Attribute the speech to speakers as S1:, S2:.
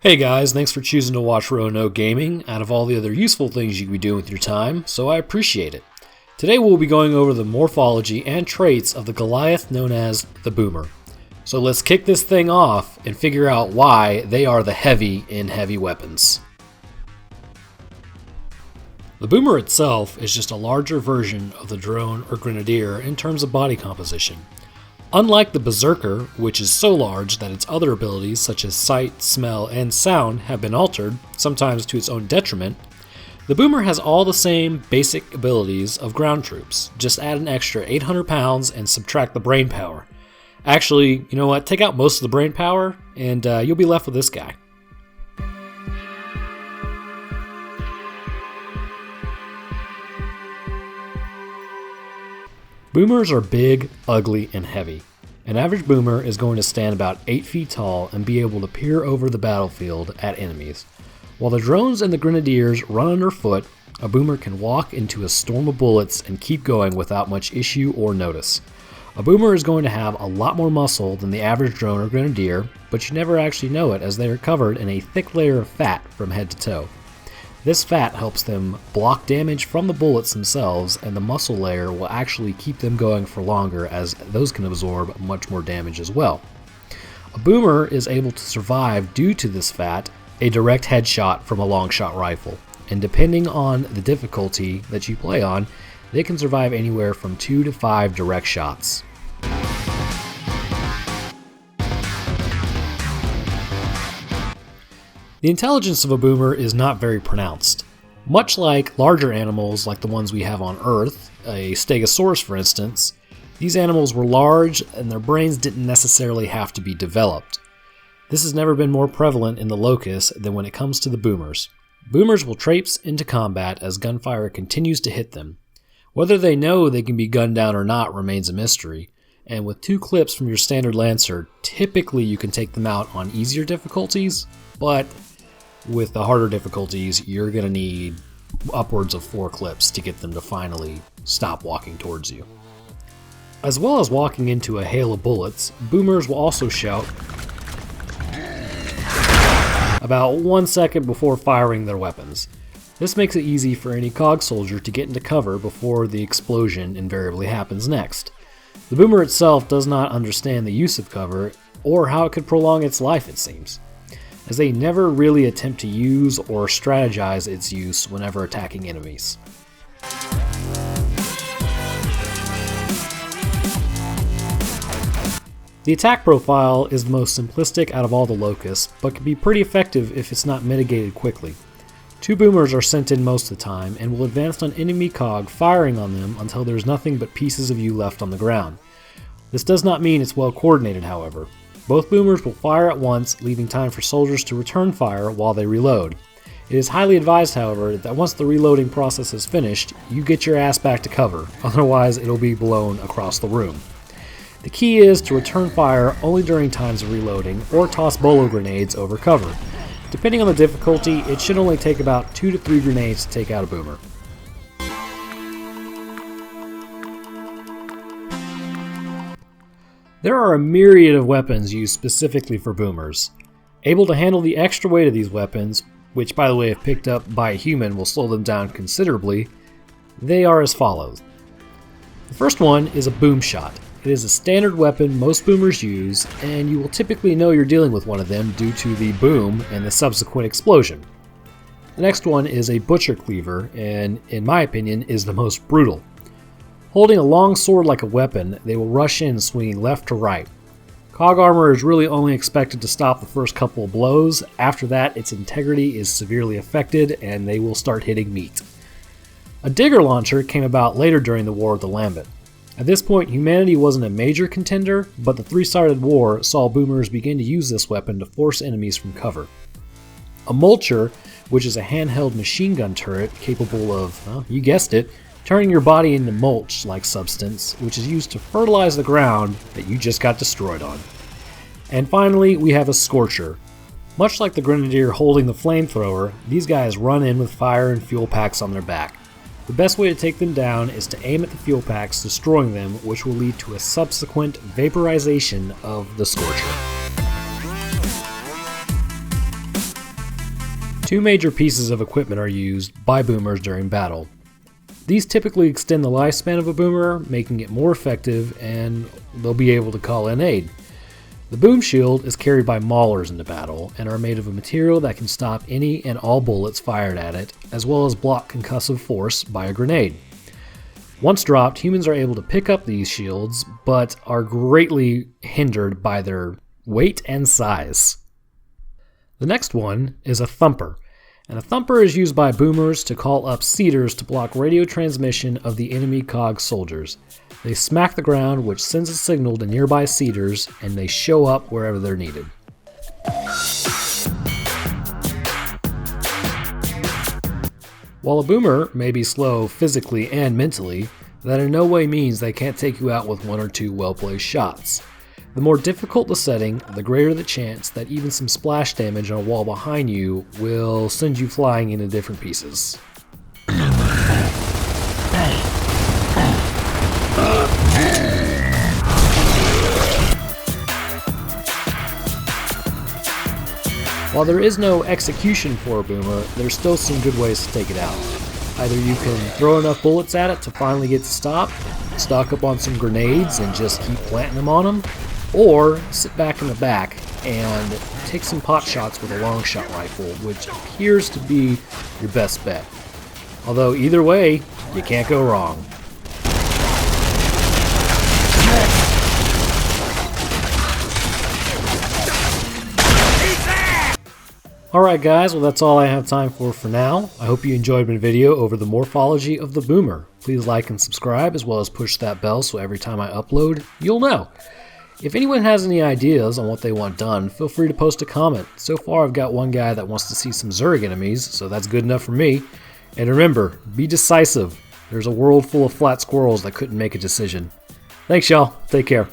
S1: Hey guys, thanks for choosing to watch Roanoke Gaming out of all the other useful things you can be doing with your time, so I appreciate it. Today we'll be going over the morphology and traits of the Goliath known as the Boomer. So let's kick this thing off and figure out why they are the heavy in heavy weapons. The Boomer itself is just a larger version of the drone or grenadier in terms of body composition. Unlike the Berserker, which is so large that its other abilities such as sight, smell, and sound have been altered, sometimes to its own detriment, the Boomer has all the same basic abilities of ground troops. Just add an extra 800 pounds and subtract the brain power. Actually, you know what? Take out most of the brain power and you'll be left with this guy. Boomers are big, ugly, and heavy. An average boomer is going to stand about 8 feet tall and be able to peer over the battlefield at enemies. While the drones and the grenadiers run underfoot, a boomer can walk into a storm of bullets and keep going without much issue or notice. A boomer is going to have a lot more muscle than the average drone or grenadier, but you never actually know it as they are covered in a thick layer of fat from head to toe. This fat helps them block damage from the bullets themselves, and the muscle layer will actually keep them going for longer as those can absorb much more damage as well. A boomer is able to survive due to this fat, a direct headshot from a long shot rifle, and depending on the difficulty that you play on, they can survive anywhere from 2 to 5 direct shots. The intelligence of a boomer is not very pronounced. Much like larger animals like the ones we have on Earth, a stegosaurus for instance, these animals were large and their brains didn't necessarily have to be developed. This has never been more prevalent in the locust than when it comes to the boomers. Boomers will traipse into combat as gunfire continues to hit them. Whether they know they can be gunned down or not remains a mystery, and with 2 clips from your standard Lancer, typically you can take them out on easier difficulties, but with the harder difficulties, you're going to need upwards of 4 clips to get them to finally stop walking towards you. As well as walking into a hail of bullets, boomers will also shout about 1 second before firing their weapons. This makes it easy for any cog soldier to get into cover before the explosion invariably happens next. The boomer itself does not understand the use of cover or how it could prolong its life, it seems, as they never really attempt to use or strategize its use whenever attacking enemies. The attack profile is the most simplistic out of all the locusts, but can be pretty effective if it's not mitigated quickly. 2 boomers are sent in most of the time and will advance on enemy cog, firing on them until there's nothing but pieces of you left on the ground. This does not mean it's well coordinated, however. Both boomers will fire at once, leaving time for soldiers to return fire while they reload. It is highly advised, however, that once the reloading process is finished, you get your ass back to cover, otherwise it'll be blown across the room. The key is to return fire only during times of reloading or toss bolo grenades over cover. Depending on the difficulty, it should only take about 2 to 3 grenades to take out a boomer. There are a myriad of weapons used specifically for boomers. Able to handle the extra weight of these weapons, which by the way if picked up by a human will slow them down considerably, they are as follows. The first one is a boom shot. It is a standard weapon most boomers use, and you will typically know you're dealing with one of them due to the boom and the subsequent explosion. The next one is a butcher cleaver, and in my opinion is the most brutal. Holding a long sword like a weapon, they will rush in swinging left to right. Cog armor is really only expected to stop the first couple of blows. After that, its integrity is severely affected and they will start hitting meat. A digger launcher came about later during the War of the Lambent. At this point, humanity wasn't a major contender, but the 3-sided war saw boomers begin to use this weapon to force enemies from cover. A mulcher, which is a handheld machine gun turret capable of, well, you guessed it, turning your body into mulch-like substance, which is used to fertilize the ground that you just got destroyed on. And finally, we have a Scorcher. Much like the Grenadier holding the flamethrower, these guys run in with fire and fuel packs on their back. The best way to take them down is to aim at the fuel packs, destroying them, which will lead to a subsequent vaporization of the Scorcher. Two major pieces of equipment are used by boomers during battle. These typically extend the lifespan of a boomer, making it more effective, and they'll be able to call in aid. The boom shield is carried by maulers into battle and are made of a material that can stop any and all bullets fired at it, as well as block concussive force by a grenade. Once dropped, humans are able to pick up these shields, but are greatly hindered by their weight and size. The next one is a thumper, and a thumper is used by boomers to call up seeders to block radio transmission of the enemy COG soldiers. They smack the ground, which sends a signal to nearby seeders, and they show up wherever they're needed. While a boomer may be slow physically and mentally, that in no way means they can't take you out with one or two well-placed shots. The more difficult the setting, the greater the chance that even some splash damage on a wall behind you will send you flying into different pieces. While there is no execution for a boomer, there's still some good ways to take it out. Either you can throw enough bullets at it to finally get to stop, stock up on some grenades and just keep planting them on them, or sit back in the back and take some pot shots with a long shot rifle, which appears to be your best bet. Although either way, you can't go wrong. Alright guys, well that's all I have time for now. I hope you enjoyed my video over the morphology of the boomer. Please like and subscribe, as well as push that bell so every time I upload, you'll know. If anyone has any ideas on what they want done, feel free to post a comment. So far I've got one guy that wants to see some Zerg enemies, so that's good enough for me. And remember, be decisive. There's a world full of flat squirrels that couldn't make a decision. Thanks y'all, take care.